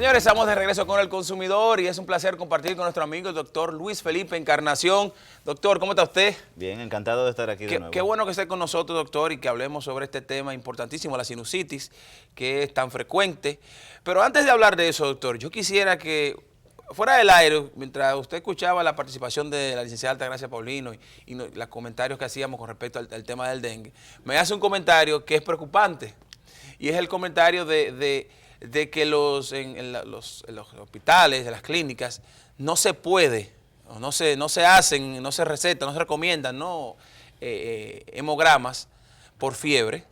Señores, estamos de regreso con El Consumidor y es un placer compartir con nuestro amigo el doctor Luis Felipe Encarnación. Doctor, ¿cómo está usted? Bien, encantado de estar aquí de nuevo. Qué bueno que esté con nosotros, doctor, y que hablemos sobre este tema importantísimo, la sinusitis, que es tan frecuente. Pero antes de hablar de eso, doctor, yo quisiera que, fuera del aire, mientras usted escuchaba la participación de la licenciada Altagracia Paulino y los comentarios que hacíamos con respecto al tema del dengue, me hace un comentario que es preocupante, y es el comentario de que en los hospitales, en las clínicas, no se puede, no se hacen, no se recetan, no se recomiendan hemogramas por fiebre,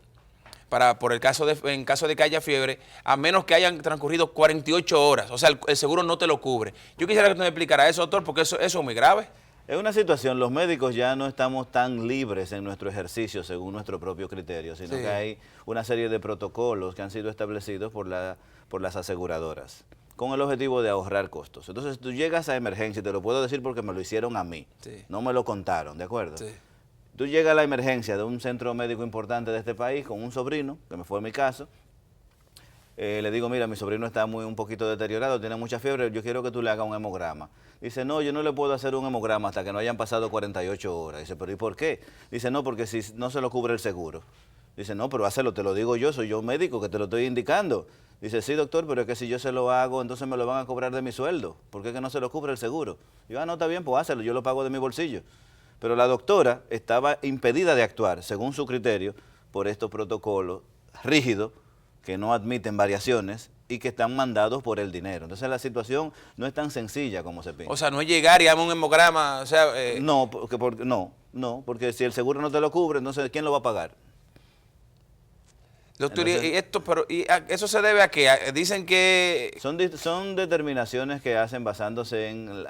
en caso de que haya fiebre, a menos que hayan transcurrido 48 horas, o sea, el seguro no te lo cubre. Yo quisiera que usted me explicara eso, doctor, porque eso es muy grave. Es una situación, los médicos ya no estamos tan libres en nuestro ejercicio según nuestro propio criterio, sino que hay una serie de protocolos que han sido establecidos por las aseguradoras, con el objetivo de ahorrar costos. Entonces tú llegas a emergencia, y te lo puedo decir porque me lo hicieron a mí, no me lo contaron, ¿de acuerdo? Sí. Tú llegas a la emergencia de un centro médico importante de este país con un sobrino, que me fue mi caso. Le digo, mira, mi sobrino está un poquito deteriorado, tiene mucha fiebre, yo quiero que tú le hagas un hemograma. Dice, no, yo no le puedo hacer un hemograma hasta que no hayan pasado 48 horas. Dice, pero ¿y por qué? Dice, no, porque si no se lo cubre el seguro. Dice, no, pero hazlo, te lo digo yo, soy yo médico que te lo estoy indicando. Dice, sí, doctor, pero es que si yo se lo hago, entonces me lo van a cobrar de mi sueldo. ¿Por qué es que no se lo cubre el seguro? Digo, no, está bien, pues hazlo, yo lo pago de mi bolsillo. Pero la doctora estaba impedida de actuar, según su criterio, por estos protocolos rígidos, que no admiten variaciones y que están mandados por el dinero. Entonces la situación no es tan sencilla como se pinta. O sea, no es llegar y darme un hemograma, o sea... No, porque si el seguro no te lo cubre, entonces ¿quién lo va a pagar? Doctor, ¿eso se debe a qué? Dicen que... Son determinaciones que hacen basándose en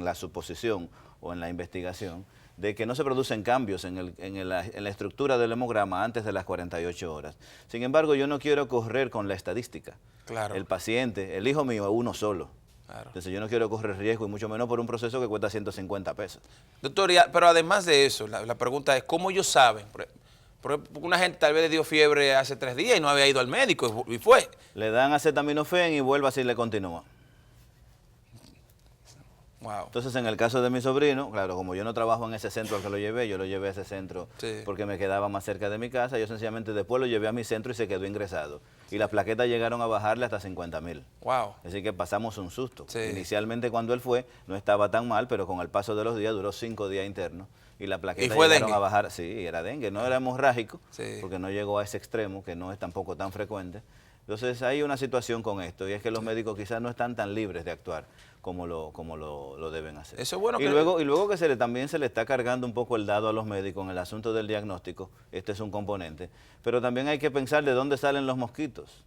la suposición o en la investigación de que no se producen cambios en la estructura del hemograma antes de las 48 horas. Sin embargo, yo no quiero correr con la estadística. Claro. El paciente, el hijo mío es uno solo. Claro. Entonces yo no quiero correr riesgo y mucho menos por un proceso que cuesta 150 pesos. Doctor, pero además de eso, la pregunta es, ¿cómo ellos saben? Porque una gente tal vez le dio fiebre hace 3 días y no había ido al médico y fue. Le dan acetaminofén y vuelve así le continúa. Wow. Entonces, en el caso de mi sobrino, claro, como yo no trabajo en ese centro al que lo llevé, yo lo llevé a ese centro porque me quedaba más cerca de mi casa, yo sencillamente después lo llevé a mi centro y se quedó ingresado. Y las plaquetas llegaron a bajarle hasta 50,000. Wow. Así que pasamos un susto. Sí. Inicialmente cuando él fue, no estaba tan mal, pero con el paso de los días, duró 5 días internos. Y las plaquetas llegaron a bajar. Sí, era dengue, no era hemorrágico, porque no llegó a ese extremo, que no es tampoco tan frecuente. Entonces hay una situación con esto, y es que los médicos quizás no están tan libres de actuar como lo deben hacer. Eso es bueno. Y luego que también se le está cargando un poco el dado a los médicos en el asunto del diagnóstico, este es un componente, pero también hay que pensar de dónde salen los mosquitos.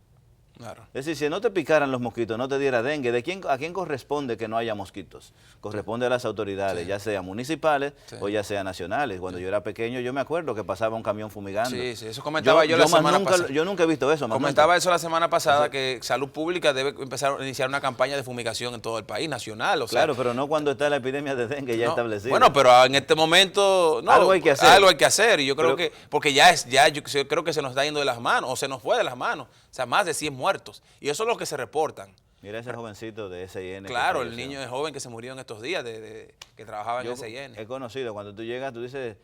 Claro. Es decir, si no te picaran los mosquitos, no te diera dengue, ¿a quién corresponde que no haya mosquitos? Corresponde a las autoridades, ya sea municipales o ya sea nacionales. Cuando yo era pequeño, yo me acuerdo que pasaba un camión fumigando. Sí, eso comentaba yo la semana pasada. Yo nunca he visto eso. Comentaba eso la semana pasada, que Salud Pública debe empezar a iniciar una campaña de fumigación en todo el país, nacional. O sea, claro, pero no cuando está la epidemia de dengue ya establecida. Bueno, pero en este momento algo hay que hacer. Algo hay que hacer, y yo creo que, porque yo creo que se nos está yendo de las manos, o se nos fue de las manos. O sea, más de 100 muertos. Y eso es lo que se reportan. Mira ese jovencito de SIN. Claro, el niño de joven que se murió en estos días, que trabajaba en SIN. He conocido, cuando tú llegas, tú dices,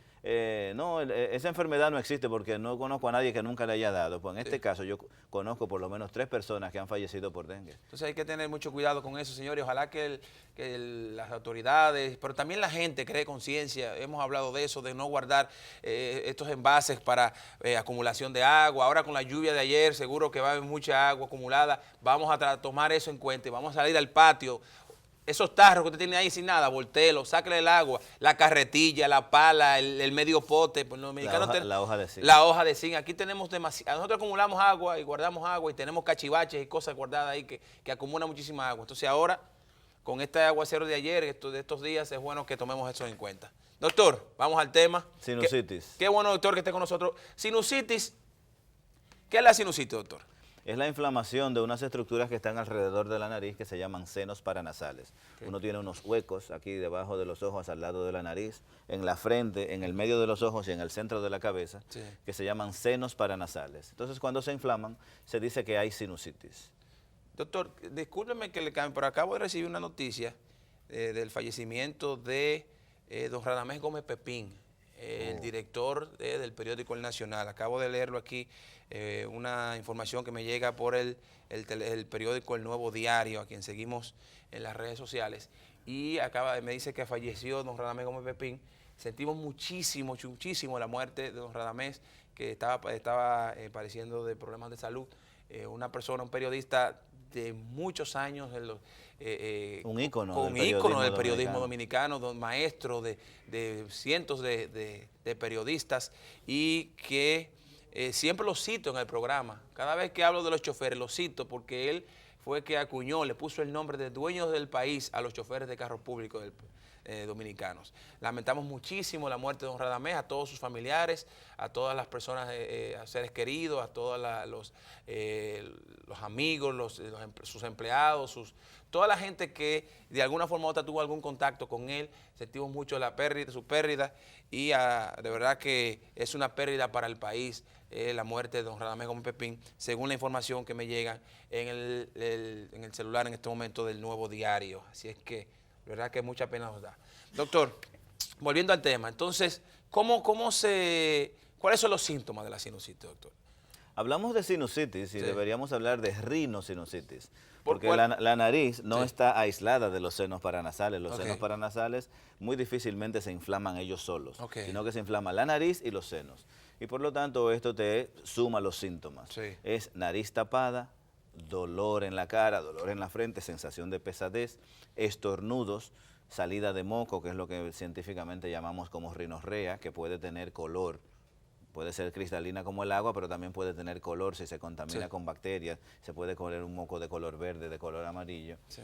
no, esa enfermedad no existe porque no conozco a nadie que nunca le haya dado. Pues en este caso yo conozco por lo menos 3 personas que han fallecido por dengue. Entonces hay que tener mucho cuidado con eso, señores. Ojalá que las autoridades, pero también la gente cree conciencia. Hemos hablado de eso, de no guardar estos envases para acumulación de agua. Ahora con la lluvia de ayer seguro que va a haber mucha agua acumulada. Vamos a tomar eso en cuenta y vamos a salir al patio. Esos tarros que usted tiene ahí sin nada, voltelo, sáquele el agua, la carretilla, la pala, el medio pote. Pues los dominicanos la hoja de zinc. La hoja de zinc. Aquí tenemos demasiado. Nosotros acumulamos agua y guardamos agua y tenemos cachivaches y cosas guardadas ahí que acumulan muchísima agua. Entonces ahora, con este aguacero de ayer, de estos días, es bueno que tomemos eso en cuenta. Doctor, vamos al tema. Sinusitis. Qué bueno, doctor, que esté con nosotros. Sinusitis. ¿Qué es la sinusitis, doctor? Es la inflamación de unas estructuras que están alrededor de la nariz que se llaman senos paranasales. Uno tiene unos huecos aquí debajo de los ojos, al lado de la nariz, en la frente, en el medio de los ojos y en el centro de la cabeza, que se llaman senos paranasales. Entonces, cuando se inflaman, se dice que hay sinusitis. Doctor, discúlpeme que le cambie, pero acabo de recibir una noticia del fallecimiento de don Radamés Gómez Pepín, el director del periódico El Nacional. Acabo de leerlo aquí, una información que me llega por el periódico El Nuevo Diario, a quien seguimos en las redes sociales, y me dice que falleció don Radamés Gómez Pepín. Sentimos muchísimo la muerte de don Radamés, que estaba padeciendo de problemas de salud. Una persona, un periodista de muchos años, un ícono del periodismo dominicano, maestro de cientos de periodistas, y que siempre lo cito en el programa. Cada vez que hablo de los choferes lo cito porque él fue que acuñó, le puso el nombre de dueños del país a los choferes de carros públicos dominicanos. Lamentamos muchísimo la muerte de don Radamés, a todos sus familiares, a todas las personas, a seres queridos, a todos los amigos, sus empleados, toda la gente que de alguna forma u otra tuvo algún contacto con él. Sentimos mucho su pérdida, y de verdad que es una pérdida para el país la muerte de don Radamés Gómez Pepín, según la información que me llega en el celular en este momento del Nuevo Diario. Así es que de verdad que mucha pena nos da. Doctor, volviendo al tema, entonces, ¿cuáles son los síntomas de la sinusitis, doctor? Hablamos de sinusitis y Sí. deberíamos hablar de rinosinusitis, porque cuál? la nariz no Sí. está aislada de los senos paranasales. Los Ok. senos paranasales muy difícilmente se inflaman ellos solos, Ok. sino que se inflama la nariz y los senos. Y por lo tanto esto te suma los síntomas. Sí. Es nariz tapada, dolor en la cara, dolor en la frente, sensación de pesadez, estornudos, salida de moco, que es lo que científicamente llamamos como rinorrea, que puede tener color. Puede ser cristalina como el agua, pero también puede tener color si se contamina Sí. con bacterias. Se puede correr un moco de color verde, de color amarillo. Sí.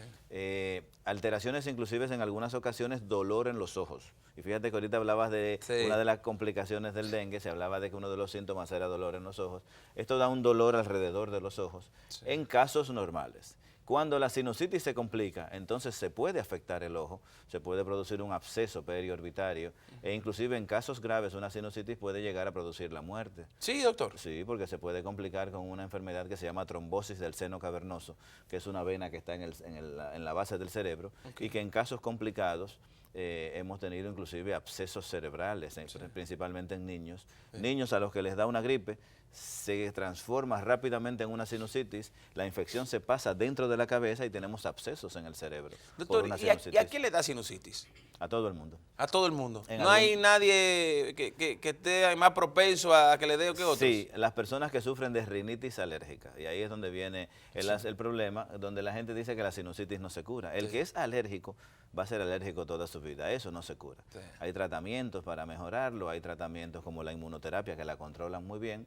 Alteraciones inclusive en algunas ocasiones, dolor en los ojos. Y fíjate que ahorita hablabas de Sí. una de las complicaciones del dengue, se hablaba de que uno de los síntomas era dolor en los ojos. Esto da un dolor alrededor de los ojos Sí. en casos normales. Cuando la sinusitis se complica, entonces se puede afectar el ojo, se puede producir un absceso periorbitario, e inclusive en casos graves una sinusitis puede llegar a producir la muerte. Sí, doctor. Sí, porque se puede complicar con una enfermedad que se llama trombosis del seno cavernoso, que es una vena que está en la base del cerebro, y que en casos complicados hemos tenido inclusive abscesos cerebrales, principalmente en niños. Sí. Niños a los que les da una gripe, se transforma rápidamente en una sinusitis, la infección se pasa dentro de la cabeza y tenemos abscesos en el cerebro. por Doctor, una ¿y a sinusitis. quién le da sinusitis? A todo el mundo. A todo el mundo. En No hay nadie que esté más propenso a que le dé que otros. Sí, las personas que sufren de rinitis alérgica, y ahí es donde viene el problema, donde la gente dice que la sinusitis no se cura. El Sí. que es alérgico va a ser alérgico toda su vida, eso no se cura. Sí. Hay tratamientos para mejorarlo, hay tratamientos como la inmunoterapia que la controlan muy bien,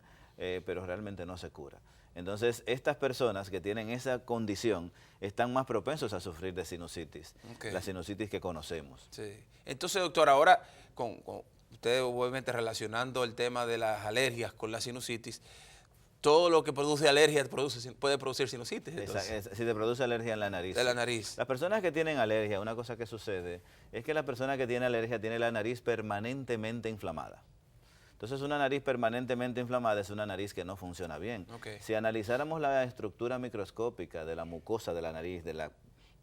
pero realmente no se cura. Entonces, estas personas que tienen esa condición están más propensos a sufrir de sinusitis, Ok. la sinusitis que conocemos. Sí. Entonces, doctor, ahora, con usted obviamente relacionando el tema de las alergias con la sinusitis, todo lo que produce alergia puede producir sinusitis. Entonces, Si te produce alergia en la nariz. de la nariz. Las personas que tienen alergia, una cosa que sucede es que la persona que tiene alergia tiene la nariz permanentemente inflamada. Entonces una nariz permanentemente inflamada es una nariz que no funciona bien. Ok. Si analizáramos la estructura microscópica de la mucosa de la nariz, de la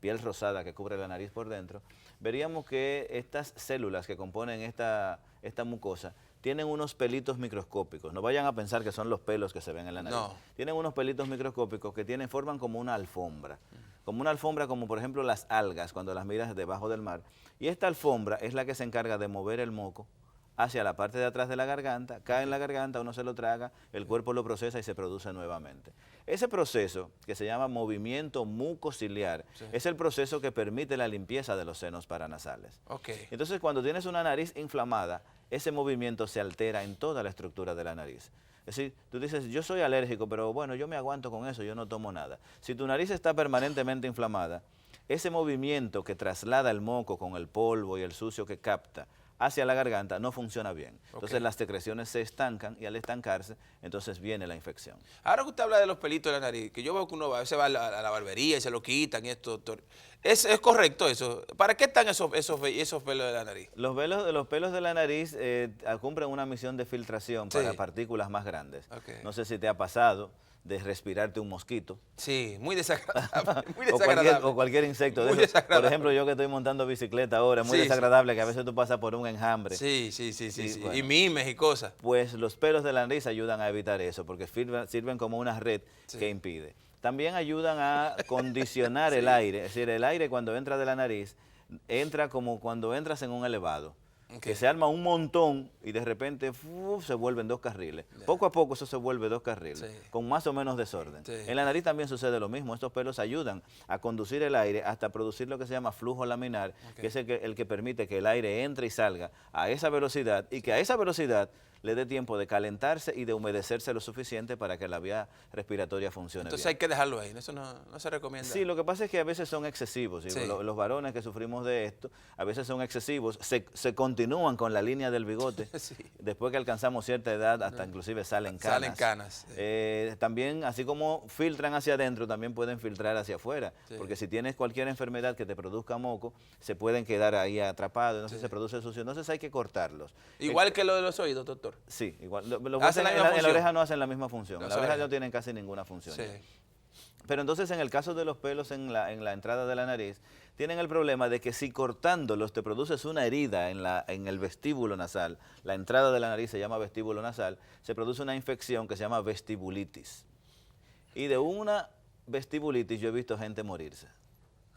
piel rosada que cubre la nariz por dentro, veríamos que estas células que componen esta mucosa tienen unos pelitos microscópicos. No vayan a pensar que son los pelos que se ven en la nariz. No. Tienen unos pelitos microscópicos que forman como una alfombra. Como una alfombra, como por ejemplo las algas cuando las miras debajo del mar. Y esta alfombra es la que se encarga de mover el moco hacia la parte de atrás de la garganta, cae en la garganta, uno se lo traga, el cuerpo lo procesa y se produce nuevamente. Ese proceso, que se llama movimiento mucociliar, Sí. es el proceso que permite la limpieza de los senos paranasales. Ok. Entonces, cuando tienes una nariz inflamada, ese movimiento se altera en toda la estructura de la nariz. Es decir, tú dices, yo soy alérgico, pero bueno, yo me aguanto con eso, yo no tomo nada. Si tu nariz está permanentemente inflamada, ese movimiento que traslada el moco con el polvo y el sucio que capta hacia la garganta no funciona bien. Entonces Ok. las secreciones se estancan y al estancarse, entonces viene la infección. Ahora que usted habla de los pelitos de la nariz, que yo veo que uno a veces va a la barbería y se lo quitan y esto, doctor. ¿Es correcto eso? ¿Para qué están esos pelos de la nariz? Los pelos de la nariz cumplen una misión de filtración para Sí. partículas más grandes. Ok. No sé si te ha pasado de respirarte un mosquito. Sí, muy desagradable. Muy o, desagradable. o cualquier insecto. Muy De esos. Por desagradable. ejemplo, yo que estoy montando bicicleta ahora, es muy Sí, desagradable que a veces tú pasas por un enjambre. sí, sí, sí, sí, Y, sí. bueno, Y mimes y cosas. pues los pelos de la nariz ayudan a evitar eso, porque sirven como una red Sí. que impide. También ayudan a condicionar el aire, es decir, el aire cuando entra de la nariz, entra como cuando entras en un elevado. Que se arma un montón y de repente se vuelven 2 carriles. Poco a poco eso se vuelve 2 carriles, con más o menos desorden. En la nariz también sucede lo mismo. Estos pelos ayudan a conducir el aire hasta producir lo que se llama flujo laminar, que es el que permite que el aire entre y salga a esa velocidad y que a esa velocidad le dé tiempo de calentarse y de humedecerse lo suficiente para que la vía respiratoria funcione Entonces bien. hay que dejarlo ahí, eso no se recomienda. Sí, lo que pasa es que a veces son excesivos. Sí. Los varones que sufrimos de esto, a veces son excesivos, se continúan con la línea del bigote. Sí. Después que alcanzamos cierta edad, hasta inclusive salen canas. Salen canas. Sí. También, así como filtran hacia adentro, también pueden filtrar hacia afuera. Sí. Porque si tienes cualquier enfermedad que te produzca moco, se pueden quedar ahí atrapados, entonces se produce sucio. Entonces hay que cortarlos. Igual que lo de los oídos, doctor. Sí, igual. En la oreja no hacen la misma función. En la oreja no tienen casi ninguna función. Sí. Pero entonces en el caso de los pelos en la entrada de la nariz, tienen el problema de que si cortándolos te produces una herida en el vestíbulo nasal, la entrada de la nariz se llama vestíbulo nasal, se produce una infección que se llama vestibulitis. Y de una vestibulitis yo he visto gente morirse.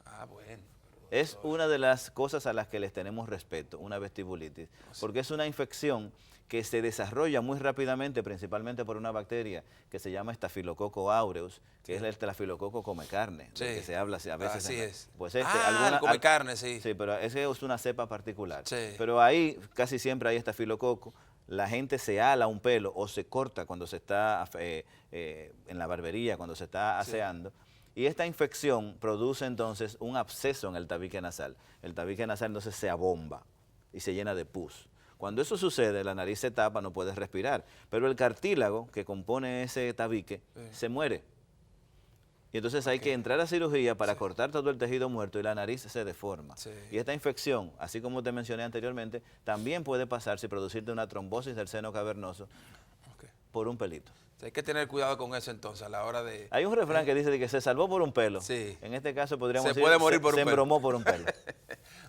Ah, bueno. Es una de las cosas a las que les tenemos respeto, una vestibulitis, porque es una infección que se desarrolla muy rápidamente, principalmente por una bacteria que se llama Staphylococcus aureus, que es el Staphylococcus come carne, del que se habla a veces. Así es. Pues come carne, sí. Sí, pero ese es una cepa particular. Sí. Pero ahí casi siempre hay Staphylococcus. La gente se ala un pelo o se corta cuando se está en la barbería, cuando se está aseando. Y esta infección produce entonces un absceso en el tabique nasal. El tabique nasal entonces se abomba y se llena de pus. Cuando eso sucede, la nariz se tapa, no puedes respirar. Pero el cartílago que compone ese tabique se muere. Y entonces hay que entrar a cirugía para cortar todo el tejido muerto y la nariz se deforma. Y esta infección, así como te mencioné anteriormente, también puede pasarse y producirte una trombosis del seno cavernoso por un pelito. Hay que tener cuidado con eso entonces a la hora de... Hay un refrán que dice que se salvó por un pelo. Sí. En este caso podríamos decir puede morir por un se pelo. embromó por un pelo.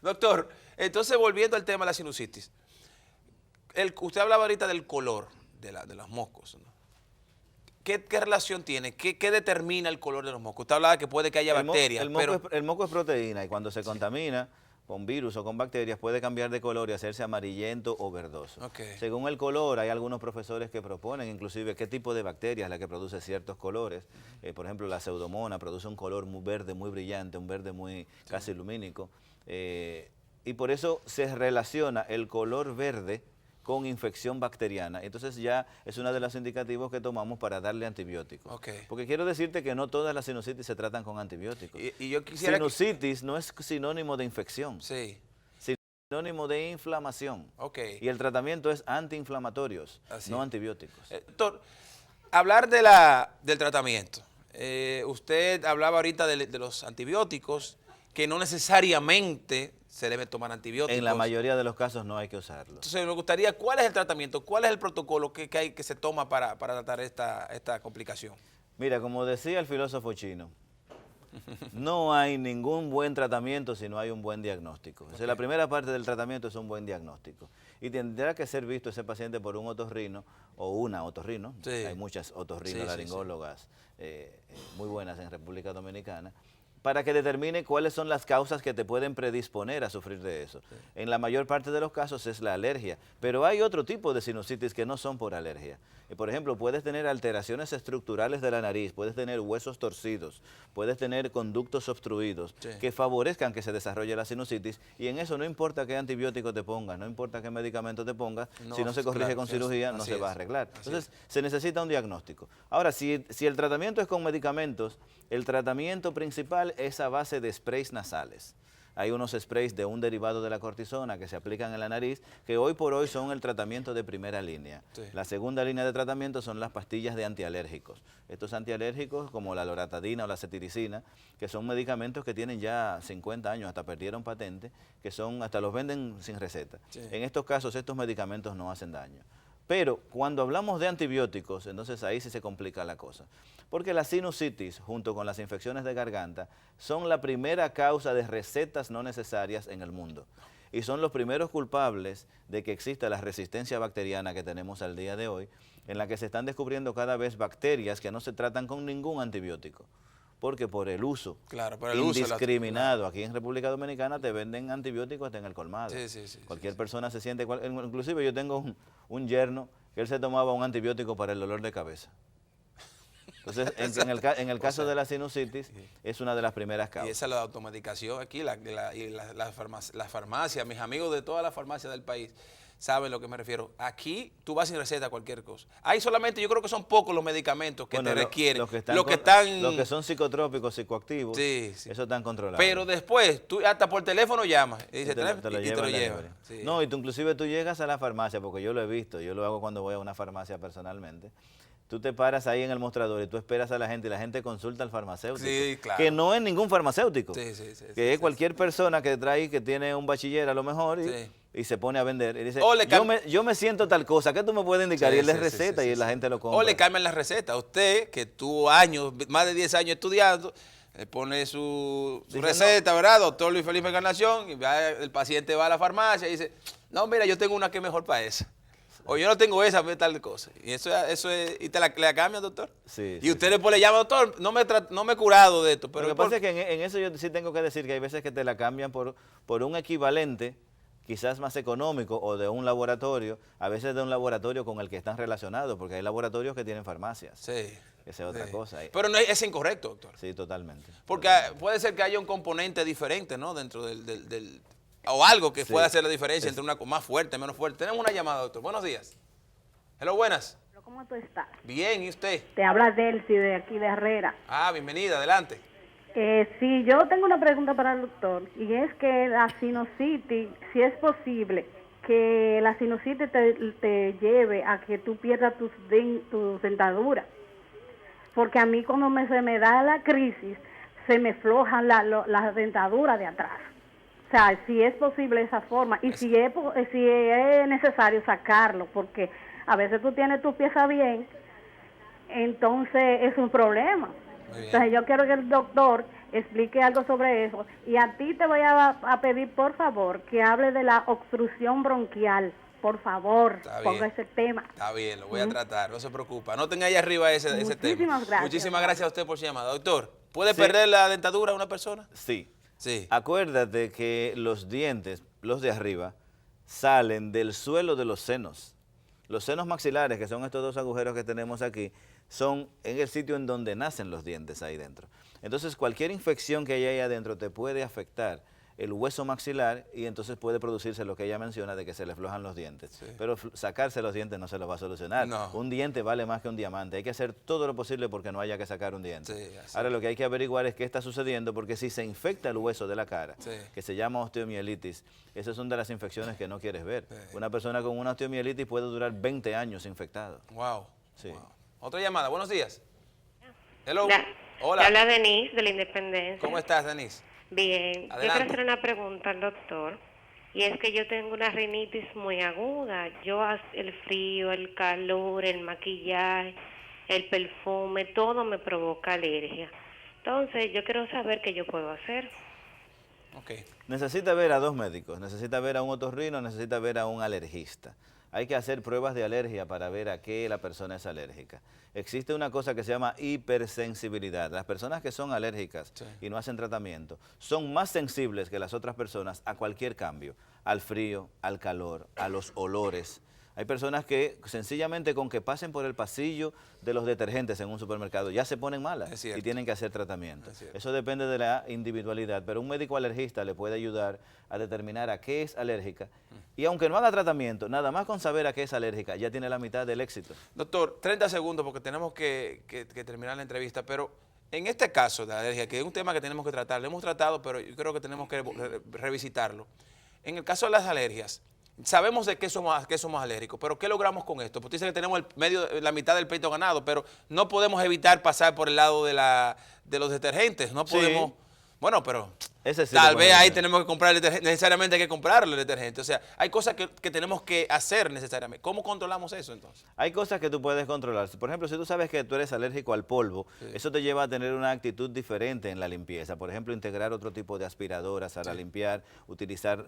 Doctor, entonces volviendo al tema de la sinusitis, usted hablaba ahorita del color de los moscos, ¿no? ¿Qué relación tiene? ¿Qué determina el color de los moscos? Usted hablaba que puede que haya bacterias, el moco es proteína y cuando se contamina con virus o con bacterias puede cambiar de color y hacerse amarillento o verdoso. Según el color, hay algunos profesores que proponen inclusive qué tipo de bacteria es la que produce ciertos colores. Por ejemplo, la pseudomonas produce un color muy verde, muy brillante, un verde muy casi lumínico. Y por eso se relaciona el color verde con infección bacteriana. Entonces ya es uno de los indicativos que tomamos para darle antibióticos. Porque quiero decirte que no todas las sinusitis se tratan con antibióticos. Y yo quisiera sinusitis no es sinónimo de infección. Sí. Sinónimo de inflamación. Y el tratamiento es antiinflamatorios, no antibióticos. Doctor, hablar del tratamiento. Usted hablaba ahorita de los antibióticos, que no necesariamente se debe tomar antibióticos. En la mayoría de los casos no hay que usarlos. Entonces me gustaría, ¿cuál es el tratamiento? ¿Cuál es el protocolo que se toma para tratar esta complicación? Mira, como decía el filósofo chino, no hay ningún buen tratamiento si no hay un buen diagnóstico. O sea, la primera parte del tratamiento es un buen diagnóstico. Y tendrá que ser visto ese paciente por un otorrino o una otorrino. Hay muchas otorrinolaringólogas muy buenas en República Dominicana, para que determine cuáles son las causas que te pueden predisponer a sufrir de eso. En la mayor parte de los casos es la alergia, pero hay otro tipo de sinusitis que no son por alergia. Por ejemplo, puedes tener alteraciones estructurales de la nariz, puedes tener huesos torcidos, puedes tener conductos obstruidos que favorezcan que se desarrolle la sinusitis, y en eso no importa qué antibiótico te pongas, no importa qué medicamento te pongas, si no se corrige con cirugía no se va a arreglar. Entonces se necesita un diagnóstico. Ahora, si el tratamiento es con medicamentos, el tratamiento principal es a base de sprays nasales. Hay unos sprays de un derivado de la cortisona que se aplican en la nariz, que hoy por hoy son el tratamiento de primera línea. La segunda línea de tratamiento son las pastillas de antialérgicos. Estos antialérgicos, como la loratadina o la cetiricina, que son medicamentos que tienen ya 50 años, hasta perdieron patente, que hasta los venden sin receta. En estos casos, estos medicamentos no hacen daño. Pero cuando hablamos de antibióticos, entonces ahí sí se complica la cosa. Porque la sinusitis, junto con las infecciones de garganta, son la primera causa de recetas no necesarias en el mundo. Y son los primeros culpables de que exista la resistencia bacteriana que tenemos al día de hoy, en la que se están descubriendo cada vez bacterias que no se tratan con ningún antibiótico. Porque por el uso indiscriminado, aquí en República Dominicana te venden antibióticos hasta en el colmado. Cualquier persona se siente, inclusive yo tengo un yerno que él se tomaba un antibiótico para el dolor de cabeza. Entonces, en el caso de la sinusitis, es una de las primeras causas. Y esa es la automedicación aquí, la farmacia, mis amigos de todas las farmacias del país saben a lo que me refiero. Aquí tú vas sin receta a cualquier cosa. Hay solamente, yo creo que son pocos los medicamentos que te requieren. Los que son psicotrópicos, psicoactivos, eso están controlados. Pero después, tú hasta por teléfono llamas y dices, te lo llevan. No, inclusive tú llegas a la farmacia, porque yo lo he visto, yo lo hago cuando voy a una farmacia personalmente. Tú te paras ahí en el mostrador y tú esperas a la gente y la gente consulta al farmacéutico. Sí, claro. Que no es ningún farmacéutico. Que es cualquier persona que trae, que tiene un bachiller a lo mejor y se pone a vender. Y dice, yo me siento tal cosa, ¿qué tú me puedes indicar? Y él le receta y la gente lo compra. O le cambian la receta. Usted, que tuvo años, más de 10 años estudiando, le pone su receta, ¿verdad? Doctor Luis Felipe Encarnación, y el paciente va a la farmacia y dice, no, mira, yo tengo una que es mejor para esa. O yo no tengo esa, tal cosa. Y eso es, y te la cambian, doctor. Sí. Y usted después le llama, doctor, no me he curado de esto. Pero lo que pasa es que en eso yo sí tengo que decir que hay veces que te la cambian por un equivalente, quizás más económico, o de un laboratorio, a veces de un laboratorio con el que están relacionados, porque hay laboratorios que tienen farmacias. Sí. Esa es otra cosa. Pero no es incorrecto, doctor. Sí, totalmente. Porque puede ser que haya un componente diferente, ¿no? Dentro del o algo que pueda hacer la diferencia entre una más fuerte, menos fuerte. Tenemos una llamada, doctor. Buenos días. Hello, buenas. ¿Cómo tú estás? Bien, ¿y usted? Te habla Delcy de aquí de Herrera. Ah, bienvenida, adelante. Sí, yo tengo una pregunta para el doctor, y es que la sinusitis, si es posible que la sinusitis te lleve a que tú pierdas tu dentadura. Porque a mí cuando se me da la crisis, se me flojan las dentaduras de atrás. O sea, si es posible esa forma y si es necesario sacarlo, porque a veces tú tienes tu pieza bien, entonces es un problema. Entonces yo quiero que el doctor explique algo sobre eso. Y a ti te voy a pedir, por favor, que hable de la obstrucción bronquial. Por favor, ponga ese tema. Está bien, lo voy a tratar, no se preocupe. Anoten ahí arriba ese tema. Muchísimas gracias. Muchísimas gracias a usted por su llamada. Doctor, ¿puede perder la dentadura una persona? Sí. Sí. Acuérdate que los dientes, los de arriba, salen del suelo de los senos. Los senos maxilares, que son estos dos agujeros que tenemos aquí, son en el sitio en donde nacen los dientes ahí dentro. Entonces, cualquier infección que haya ahí adentro te puede afectar el hueso maxilar y entonces puede producirse lo que ella menciona de que se le flojan los dientes. Sí. Pero sacarse los dientes no se los va a solucionar. No. Un diente vale más que un diamante. Hay que hacer todo lo posible porque no haya que sacar un diente. Sí, ahora lo que hay que averiguar es qué está sucediendo, porque si se infecta el hueso de la cara, que se llama osteomielitis, esas son de las infecciones que no quieres ver. Una persona con una osteomielitis puede durar 20 años infectado. Wow. Sí. Wow. Otra llamada, buenos días. Hello. Hola. Habla Denise de la Independencia. ¿Cómo estás, Denise? Bien. Adelante. Yo quiero hacer una pregunta al doctor. Y es que yo tengo una rinitis muy aguda. El frío, el calor, el maquillaje, el perfume, todo me provoca alergia. Entonces, yo quiero saber qué yo puedo hacer. Okay. Necesita ver a dos médicos. Necesita ver a un otorrino, necesita ver a un alergista. Hay que hacer pruebas de alergia para ver a qué la persona es alérgica. Existe una cosa que se llama hipersensibilidad. Las personas que son alérgicas y no hacen tratamiento son más sensibles que las otras personas a cualquier cambio, al frío, al calor, a los olores. Hay personas que sencillamente con que pasen por el pasillo de los detergentes en un supermercado ya se ponen malas y tienen que hacer tratamiento. Eso depende de la individualidad, pero un médico alergista le puede ayudar a determinar a qué es alérgica y aunque no haga tratamiento, nada más con saber a qué es alérgica ya tiene la mitad del éxito. Doctor, 30 segundos porque tenemos que terminar la entrevista, pero en este caso de la alergia, que es un tema que tenemos que tratar, lo hemos tratado, pero yo creo que tenemos que revisitarlo. En el caso de las alergias, sabemos de qué somos alérgicos, pero ¿qué logramos con esto? Porque dicen que tenemos la mitad del peito ganado, pero no podemos evitar pasar por el lado de los detergentes, no podemos... Bueno, pero Ese sí tal lo vez puedes ahí hacer. tenemos que comprar el detergente, necesariamente hay que comprarlo el detergente. O sea, hay cosas que tenemos que hacer necesariamente. ¿Cómo controlamos eso entonces? Hay cosas que tú puedes controlar. Por ejemplo, si tú sabes que tú eres alérgico al polvo, eso te lleva a tener una actitud diferente en la limpieza. Por ejemplo, integrar otro tipo de aspiradoras para limpiar,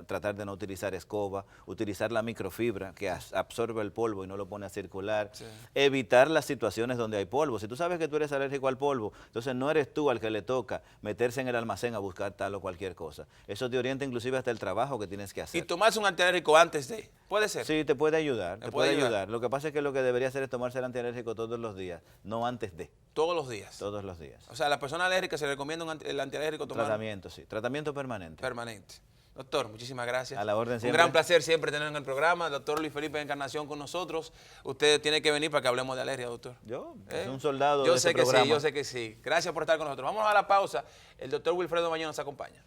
tratar de no utilizar escoba, utilizar la microfibra que absorbe el polvo y no lo pone a circular. Evitar las situaciones donde hay polvo. Si tú sabes que tú eres alérgico al polvo, entonces no eres tú al que le toca meterse en el almacén a buscar tal o cualquier cosa. Eso te orienta inclusive hasta el trabajo que tienes que Y hacer. tomarse un antialérgico antes de, puede ser. Sí, te puede ayudar, te puede puede ayudar. ayudar. Lo que pasa es que lo que debería hacer es tomarse el antialérgico todos los días, no antes de, Todos los días. todos los días. O sea, a la persona alérgica se le recomienda el antialérgico tomar Tratamiento, sí, tratamiento permanente. permanente. Doctor, muchísimas gracias. A la orden Un siempre. gran placer siempre tener en el programa. El doctor Luis Felipe Encarnación con nosotros. Usted tiene que venir para que hablemos de alergia, doctor. Yo, es un soldado Yo de sé este que programa. sí, yo sé que sí. Gracias por estar con nosotros. Vamos a la pausa. El doctor Wilfredo Mañón nos acompaña.